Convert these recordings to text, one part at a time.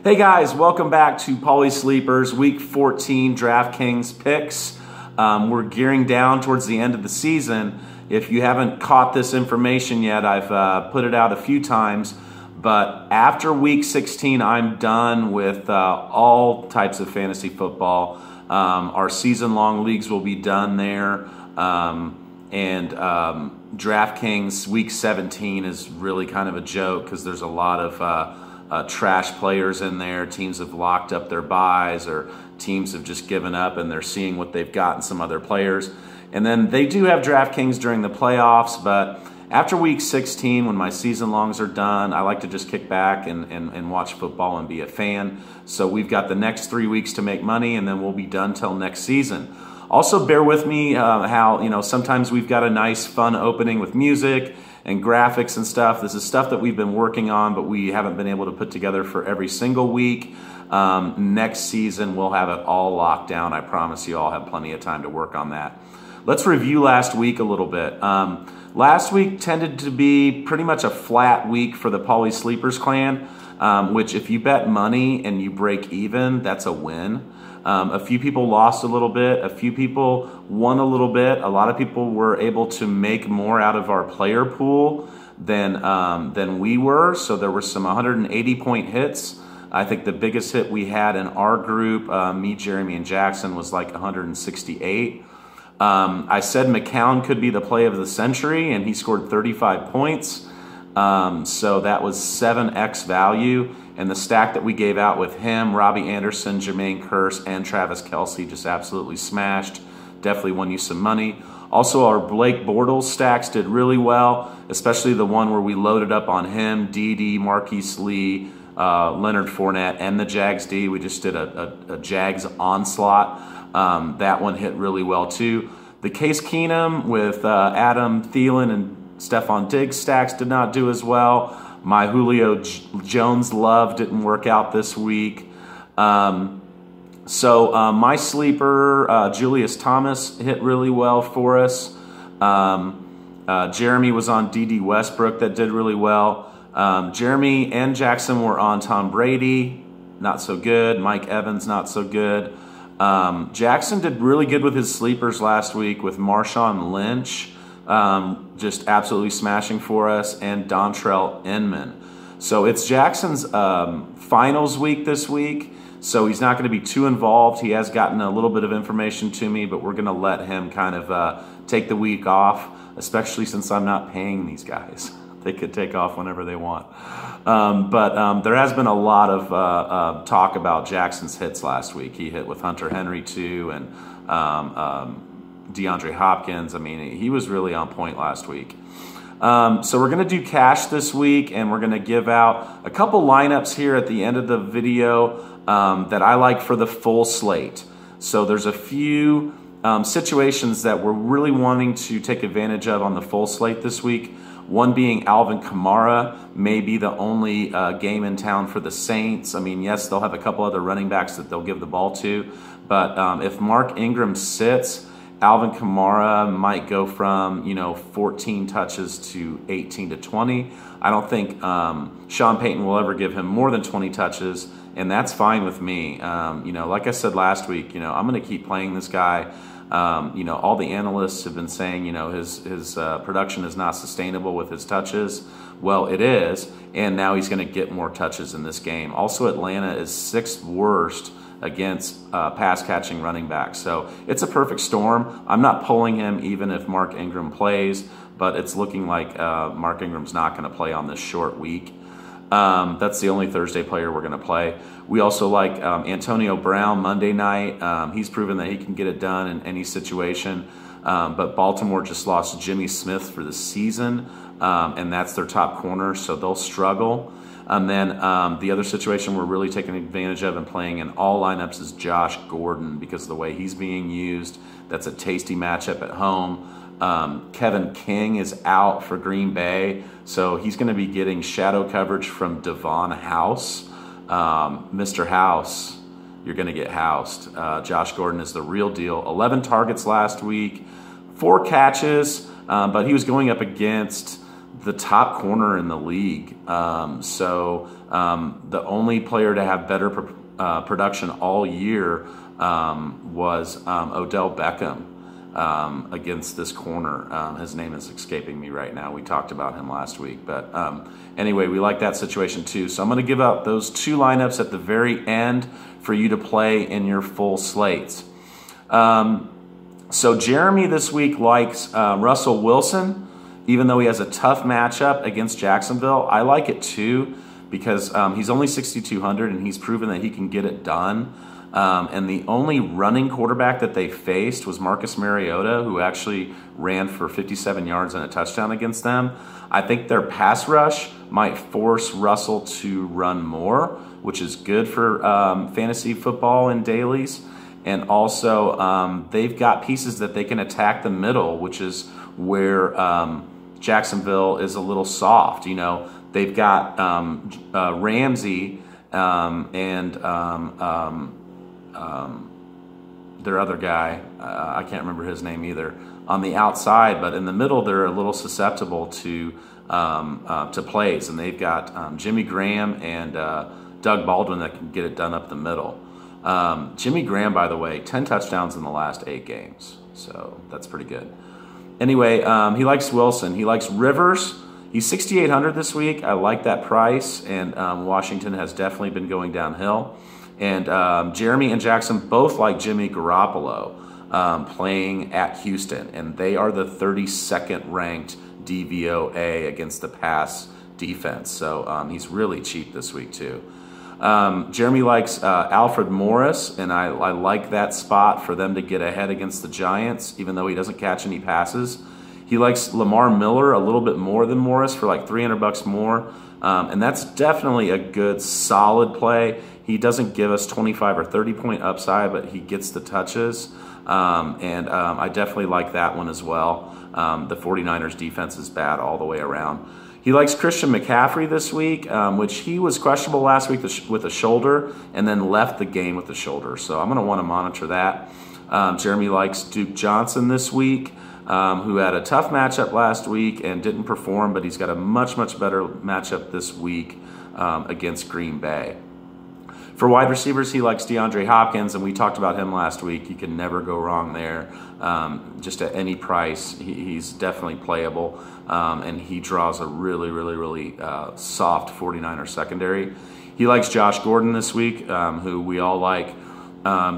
Hey guys, welcome back to Paulie Sleepers Week 14 DraftKings picks. We're gearing down towards the end of the season. If you haven't caught this information yet, I've put it out a few times. But after Week 16, I'm done with all types of fantasy football. Our season-long leagues will be done there. DraftKings Week 17 is really kind of a joke because there's a lot of trash players in there. Teams have locked up their buys, or teams have just given up and they're seeing what they've got in some other players. And then they do have DraftKings during the playoffs, but after Week 16, when my season longs are done, I like to just kick back and watch football and be a fan. So we've got the next 3 weeks to make money, and then we'll be done till next season. Also, bear with me how sometimes we've got a nice fun opening with music and graphics and stuff. This is stuff that we've been working on, but we haven't been able to put together for every single week. Next season, we'll have it all locked down. I promise you, I'll have plenty of time to work on that. Let's review last week a little bit. Last week tended to be pretty much a flat week for the Paulie Sleepers clan, which if you bet money and you break even, that's a win. A few people lost a little bit. A few people won a little bit. A lot of people were able to make more out of our player pool than we were. So there were some 180-point hits. I think the biggest hit we had in our group, me, Jeremy, and Jackson, was like 168. I said McCown could be the play of the century, and he scored 35 points. So that was 7x value. And the stack that we gave out with him, Robbie Anderson, Jermaine Kearse, and Travis Kelce just absolutely smashed. Definitely won you some money. Also, our Blake Bortles stacks did really well, especially the one where we loaded up on him, D.D., Marquise Lee, Leonard Fournette, and the Jags D. We just did a Jags onslaught. That one hit really well too. The Case Keenum with Adam Thielen and Stephon Diggs stacks did not do as well. My Julio Jones love didn't work out this week. My sleeper, Julius Thomas, hit really well for us. Jeremy was on D.D. Westbrook, that did really well. Jeremy and Jackson were on Tom Brady, not so good. Mike Evans, not so good. Jackson did really good with his sleepers last week with Marshawn Lynch. Just absolutely smashing for us, and Dontrell Inman. So it's Jackson's finals week this week, so he's not going to be too involved. He has gotten a little bit of information to me, but we're going to let him kind of take the week off, especially since I'm not paying these guys. They could take off whenever they want. There has been a lot of talk about Jackson's hits last week. He hit with Hunter Henry too, and DeAndre Hopkins. I mean, he was really on point last week. So we're going to do cash this week, and we're going to give out a couple lineups here at the end of the video that I like for the full slate. So there's a few situations that we're really wanting to take advantage of on the full slate this week. One being Alvin Kamara may be the only game in town for the Saints. I mean, yes, they'll have a couple other running backs that they'll give the ball to, but if Mark Ingram sits, Alvin Kamara might go from 14 touches to 18 to 20. I don't think Sean Payton will ever give him more than 20 touches, and that's fine with me. Like I said last week, I'm going to keep playing this guy. All the analysts have been saying, his production is not sustainable with his touches. Well, it is, and now he's going to get more touches in this game. Also, Atlanta is 6th worst against pass-catching running backs. So it's a perfect storm. I'm not pulling him even if Mark Ingram plays, but it's looking like Mark Ingram's not going to play on this short week. That's the only Thursday player we're going to play. We also like Antonio Brown Monday night. He's proven that he can get it done in any situation. But Baltimore just lost Jimmy Smith for the season, and that's their top corner, so they'll struggle. And then the other situation we're really taking advantage of and playing in all lineups is Josh Gordon, because of the way he's being used. That's a tasty matchup at home. Kevin King is out for Green Bay, so he's going to be getting shadow coverage from Devon House. Mr. House, you're going to get housed. Josh Gordon is the real deal. 11 targets last week, 4 catches, but he was going up against the top corner in the league. The only player to have better production all year was Odell Beckham against this corner. His name is escaping me right now. We talked about him last week. But anyway, we like that situation too. So I'm going to give out those 2 lineups at the very end for you to play in your full slates. So Jeremy this week likes Russell Wilson, even though he has a tough matchup against Jacksonville. I like it too because he's only 6,200 and he's proven that he can get it done. And the only running quarterback that they faced was Marcus Mariota, who actually ran for 57 yards and a touchdown against them. I think their pass rush might force Russell to run more, which is good for fantasy football and dailies. And also, they've got pieces that they can attack the middle, which is where Jacksonville is a little soft. You know, they've got Ramsey and their other guy, I can't remember his name either, on the outside, but in the middle they're a little susceptible to plays, and they've got Jimmy Graham and Doug Baldwin that can get it done up the middle. Jimmy Graham, by the way, 10 touchdowns in the last 8 games, so that's pretty good. Anyway, he likes Wilson. He likes Rivers. He's 6,800 this week. I like that price, and Washington has definitely been going downhill. And Jeremy and Jackson both like Jimmy Garoppolo playing at Houston, and they are the 32nd ranked DVOA against the pass defense. So he's really cheap this week too. Jeremy likes Alfred Morris, and I like that spot for them to get ahead against the Giants, even though he doesn't catch any passes. He likes Lamar Miller a little bit more than Morris for like $300 more, and that's definitely a good, solid play. He doesn't give us 25 or 30 point upside, but he gets the touches, and I definitely like that one as well. The 49ers defense is bad all the way around. He likes Christian McCaffrey this week, which he was questionable last week with a shoulder and then left the game with the shoulder. So I'm going to want to monitor that. Jeremy likes Duke Johnson this week, who had a tough matchup last week and didn't perform, but he's got a much, much better matchup this week against Green Bay. For wide receivers, he likes DeAndre Hopkins, and we talked about him last week. You can never go wrong there. Just at any price, he's definitely playable, and he draws a really, really, really soft 49er secondary. He likes Josh Gordon this week, who we all like.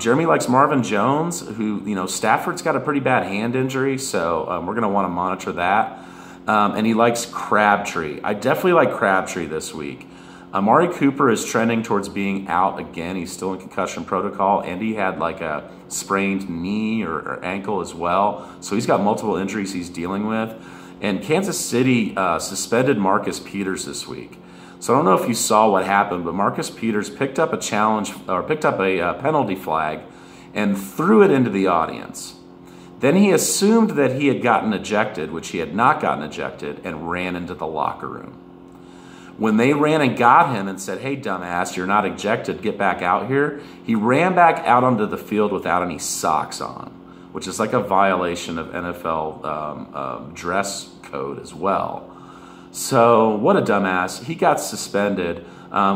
Jeremy likes Marvin Jones, who, you know, Stafford's got a pretty bad hand injury, so we're going to want to monitor that. And he likes Crabtree. I definitely like Crabtree this week. Amari Cooper is trending towards being out again. He's still in concussion protocol, and he had like a sprained knee or ankle as well. So he's got multiple injuries he's dealing with. And Kansas City suspended Marcus Peters this week. So I don't know if you saw what happened, but Marcus Peters picked up a penalty flag and threw it into the audience. Then he assumed that he had gotten ejected, which he had not gotten ejected, and ran into the locker room. When they ran and got him and said, "Hey, dumbass, you're not ejected, get back out here," he ran back out onto the field without any socks on, which is like a violation of NFL dress code as well. So what a dumbass. He got suspended,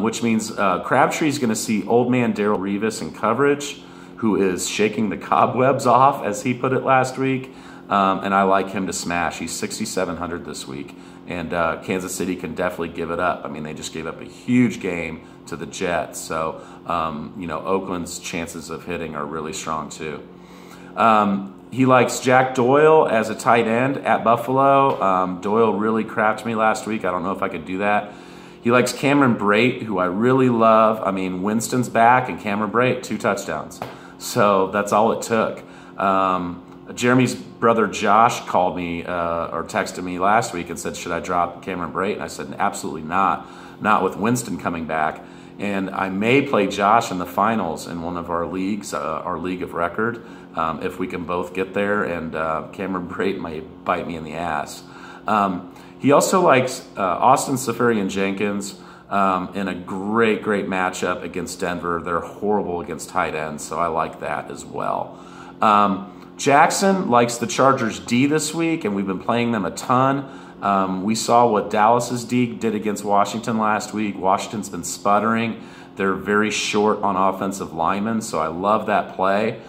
which means Crabtree's going to see old man Darrelle Revis in coverage, who is shaking the cobwebs off, as he put it last week. And I like him to smash. He's 6,700 this week. And Kansas City can definitely give it up. I mean, they just gave up a huge game to the Jets. So, you know, Oakland's chances of hitting are really strong too. He likes Jack Doyle as a tight end at Buffalo. Doyle really crapped me last week. I don't know if I could do that. He likes Cameron Brate, who I really love. I mean, Winston's back, and Cameron Brate, 2 touchdowns. So that's all it took. Jeremy's brother Josh called me or texted me last week and said, should I drop Cameron Brate? And I said, absolutely not. Not with Winston coming back. And I may play Josh in the finals in one of our leagues, our league of record, if we can both get there, and Cameron Brate might bite me in the ass. He also likes Austin Seferian-Jenkins in a great matchup against Denver. They're horrible against tight ends, so I like that as well. Jackson likes the Chargers D this week, and we've been playing them a ton. We saw what Dallas's D did against Washington last week. Washington's been sputtering. They're very short on offensive linemen, so I love that play.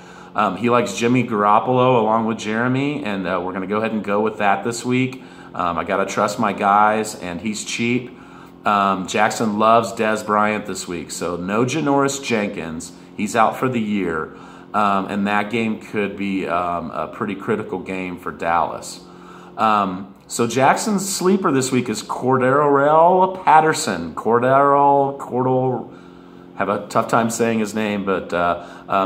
He likes Jimmy Garoppolo along with Jeremy, and we're going to go ahead and go with that this week. I got to trust my guys, and he's cheap. Jackson loves Dez Bryant this week, so no Janoris Jenkins. He's out for the year, and that game could be a pretty critical game for Dallas. So Jackson's sleeper this week is Cordarrelle Patterson. Cordell, have a tough time saying his name, but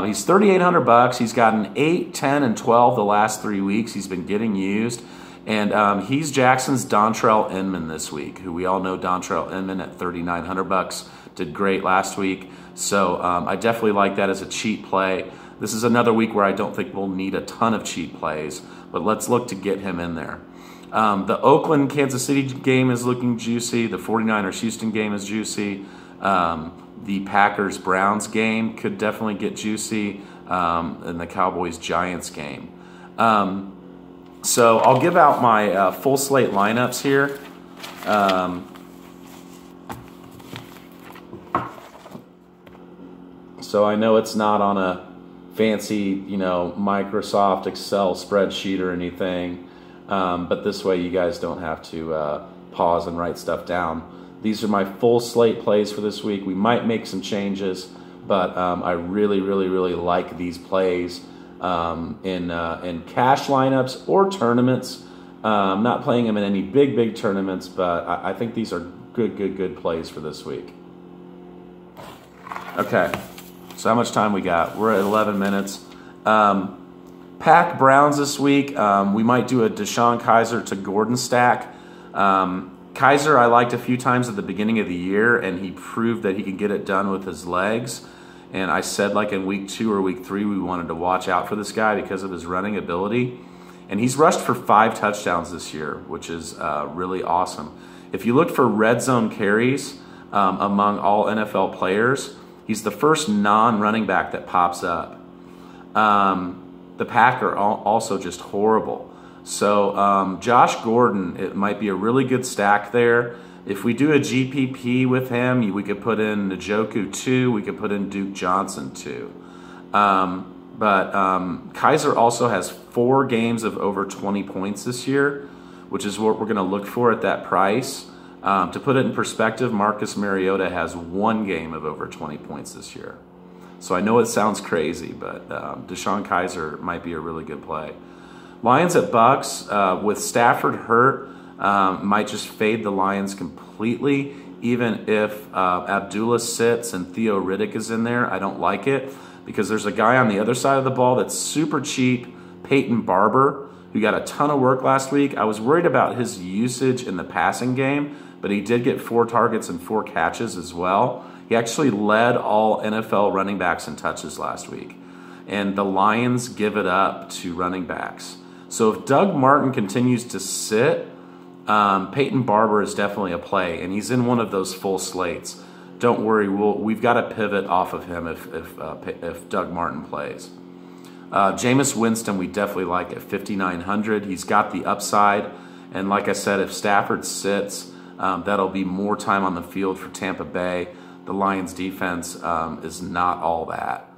he's $3,800. He's gotten 8, 10, and 12 the last 3 weeks. He's been getting used. And he's Jackson's Dontrell Inman this week, who we all know Dontrell Inman at $3,900 did great last week. So I definitely like that as a cheap play. This is another week where I don't think we'll need a ton of cheap plays, but let's look to get him in there. The Oakland-Kansas City game is looking juicy. The 49ers-Houston game is juicy. The Packers-Browns game could definitely get juicy, and the Cowboys-Giants game. So I'll give out my full slate lineups here. So I know it's not on a fancy, Microsoft Excel spreadsheet or anything, but this way you guys don't have to pause and write stuff down. These are my full slate plays for this week. We might make some changes, but I really, really, really like these plays in cash lineups or tournaments. I'm not playing them in any big tournaments, but I think these are good plays for this week. Okay, so how much time we got? We're at 11 minutes. Pack Browns this week. We might do a Deshaun Kaiser to Gordon stack. Kaiser I liked a few times at the beginning of the year, and he proved that he could get it done with his legs. And I said, like in week 2 or week 3, we wanted to watch out for this guy because of his running ability. And he's rushed for 5 touchdowns this year, which is really awesome. If you look for red zone carries among all NFL players, he's the first non-running back that pops up. The Pack are also just horrible. So Josh Gordon, it might be a really good stack there. If we do a GPP with him, we could put in Njoku 2, we could put in Duke Johnson 2. But Kaiser also has 4 games of over 20 points this year, which is what we're going to look for at that price. To put it in perspective, Marcus Mariota has 1 game of over 20 points this year. So I know it sounds crazy, but Deshaun Kaiser might be a really good play. Lions at Bucks, with Stafford hurt, might just fade the Lions completely. Even if Abdullah sits and Theo Riddick is in there, I don't like it because there's a guy on the other side of the ball that's super cheap, Peyton Barber, who got a ton of work last week. I was worried about his usage in the passing game, but he did get 4 targets and 4 catches as well. He actually led all NFL running backs in touches last week. And the Lions give it up to running backs. So if Doug Martin continues to sit, Peyton Barber is definitely a play, and he's in one of those full slates. Don't worry, we've got to pivot off of him if Doug Martin plays. Jameis Winston, we definitely like at 5,900. He's got the upside, and like I said, if Stafford sits, that'll be more time on the field for Tampa Bay. The Lions' defense is not all that.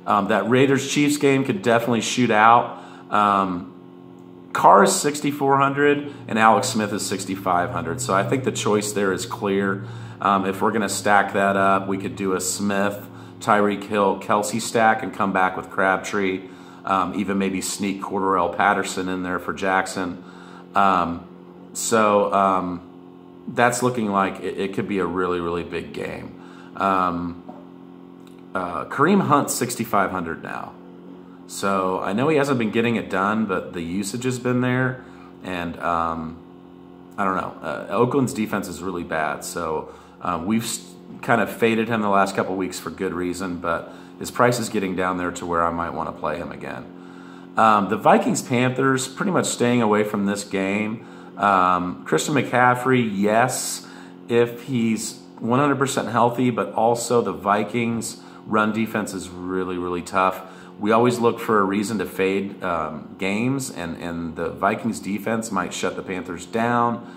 That Raiders-Chiefs game could definitely shoot out. Carr is 6,400 and Alex Smith is 6,500. So I think the choice there is clear. If we're going to stack that up, we could do a Smith, Tyreek Hill, Kelsey stack and come back with Crabtree. Even maybe sneak Cordarrelle Patterson in there for Jackson. So that's looking like it could be a really, really big game. Kareem Hunt's 6,500 now. So I know he hasn't been getting it done, but the usage has been there. And I don't know. Oakland's defense is really bad. So we've kind of faded him the last couple weeks for good reason, but his price is getting down there to where I might want to play him again. The Vikings-Panthers, pretty much staying away from this game. Christian McCaffrey, yes, if he's 100% healthy, but also the Vikings' run defense is really, really tough. We always look for a reason to fade games, and the Vikings defense might shut the Panthers down.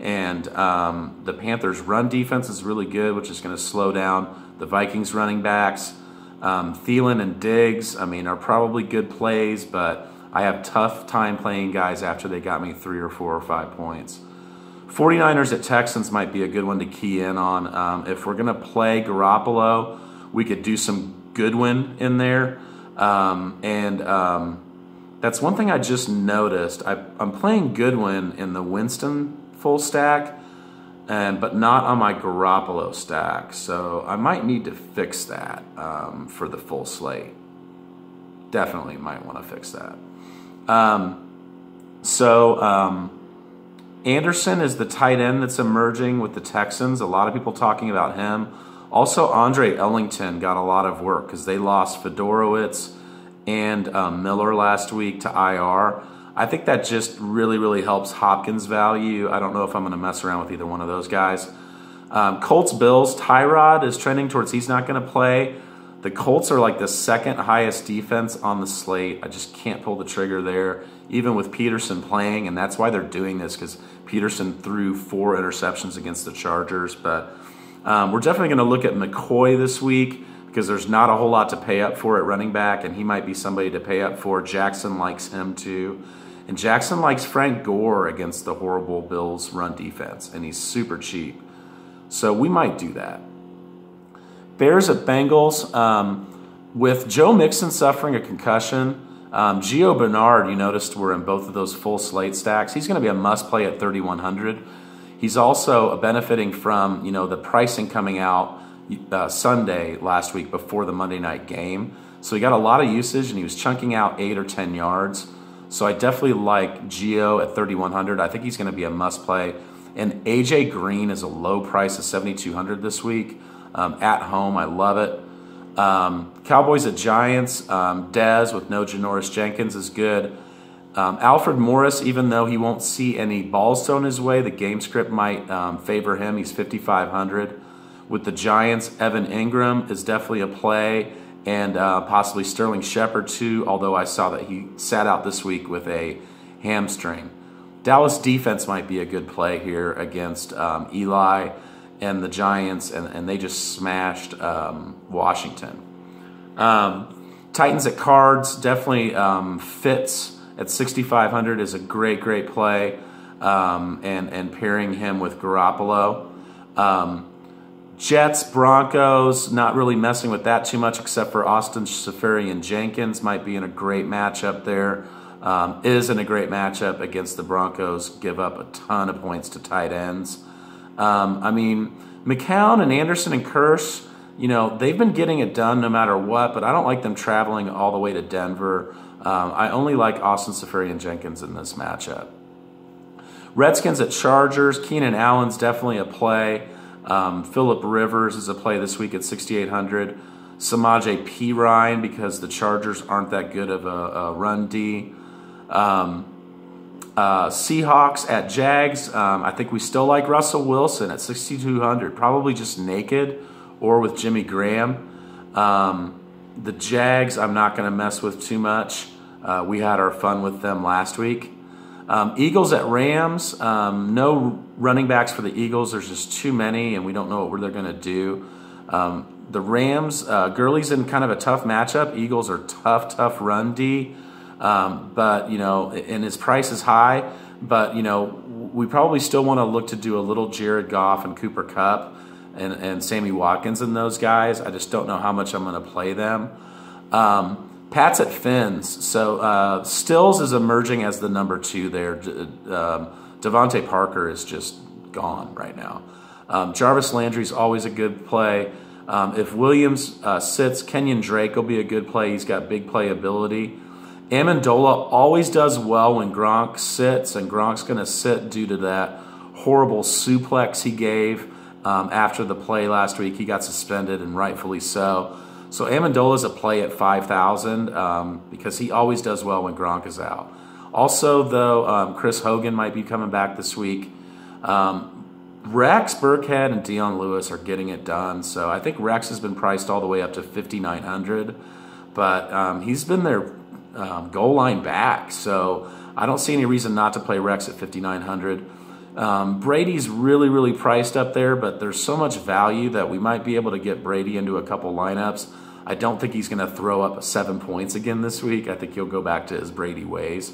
And the Panthers' run defense is really good, which is going to slow down the Vikings running backs. Thielen and Diggs, I mean, are probably good plays, but I have tough time playing guys after they got me 3 or 4 or 5 points. 49ers at Texans might be a good one to key in on. If we're going to play Garoppolo, we could do some Goodwin in there. That's one thing I just noticed. I'm playing Goodwin in the Winston full stack, but not on my Garoppolo stack. So I might need to fix that for the full slate. Definitely might want to fix that. Anderson is the tight end that's emerging with the Texans. A lot of people talking about him. Also, Andre Ellington got a lot of work because they lost Fedorowicz and Miller last week to IR. I think that just really, really helps Hopkins' value. I don't know if I'm going to mess around with either one of those guys. Colts-Bills, Tyrod is trending towards he's not going to play. The Colts are like the second highest defense on the slate. I just can't pull the trigger there, even with Peterson playing, and that's why they're doing this, because Peterson threw 4 interceptions against the Chargers. But we're definitely going to look at McCoy this week because there's not a whole lot to pay up for at running back, and he might be somebody to pay up for. Jackson likes him too. And Jackson likes Frank Gore against the horrible Bills run defense, and he's super cheap. So we might do that. Bears at Bengals. With Joe Mixon suffering a concussion, Gio Bernard, you noticed, were in both of those full slate stacks. He's going to be a must-play at 3,100. He's also benefiting from, the pricing coming out Sunday last week before the Monday night game. So he got a lot of usage, and he was chunking out 8 or 10 yards. So I definitely like Gio at 3,100. I think he's going to be a must-play. And A.J. Green is a low price of 7,200 this week. At home, I love it. Cowboys at Giants. Dez with no Janoris Jenkins is good. Alfred Morris, even though he won't see any balls thrown his way, the game script might favor him. He's 5,500. With the Giants, Evan Ingram is definitely a play, and possibly Sterling Shepard too, although I saw that he sat out this week with a hamstring. Dallas defense might be a good play here against Eli and the Giants, and they just smashed Washington. Titans at Cards, definitely Fitz at 6,500 is a great play, and pairing him with Garoppolo. Jets, Broncos, not really messing with that too much except for Austin Seferian-Jenkins might be in a great matchup there. Is in a great matchup against the Broncos, give up a ton of points to tight ends. McCown and Anderson and Kearse, they've been getting it done no matter what, but I don't like them traveling all the way to Denver. I only like Austin Seferian-Jenkins in this matchup. Redskins at Chargers, Keenan Allen's definitely a play. Phillip Rivers is a play this week at 6,800. Samaje Perine, because the Chargers aren't that good of a run D. Seahawks at Jags. I think we still like Russell Wilson at 6,200, probably just naked or with Jimmy Graham. The Jags, I'm not going to mess with too much. We had our fun with them last week. Eagles at Rams. No running backs for the Eagles. There's just too many, and we don't know what they're going to do. The Rams, Gurley's in kind of a tough matchup. Eagles are tough run D. But, and his price is high. But, we probably still want to look to do a little Jared Goff and Cooper Kupp and Sammy Watkins and those guys. I just don't know how much I'm going to play them. Pats at Finns. So Stills is emerging as the number 2 there. Devontae Parker is just gone right now. Jarvis Landry's always a good play. If Williams sits, Kenyon Drake will be a good play. He's got big playability. Amendola always does well when Gronk sits, and Gronk's going to sit due to that horrible suplex he gave after the play last week. He got suspended, and rightfully so. So Amendola's a play at 5,000 because he always does well when Gronk is out. Also, though, Chris Hogan might be coming back this week. Rex Burkhead and Dion Lewis are getting it done. So I think Rex has been priced all the way up to 5,900, but he's been their goal line back. So I don't see any reason not to play Rex at 5,900. Brady's really, really priced up there, but there's so much value that we might be able to get Brady into a couple lineups. I don't think he's going to throw up 7 points again this week. I think he'll go back to his Brady ways.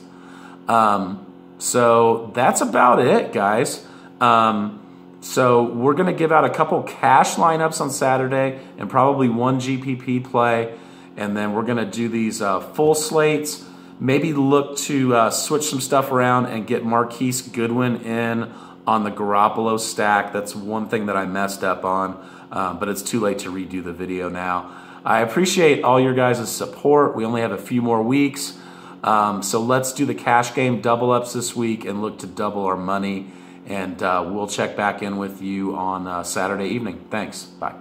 So that's about it, guys. So we're going to give out a couple cash lineups on Saturday and probably one GPP play. And then we're going to do these full slates. Maybe look to switch some stuff around and get Marquise Goodwin in on the Garoppolo stack. That's one thing that I messed up on, but it's too late to redo the video now. I appreciate all your guys' support. We only have a few more weeks. So let's do the cash game double ups this week and look to double our money. And we'll check back in with you on Saturday evening. Thanks. Bye.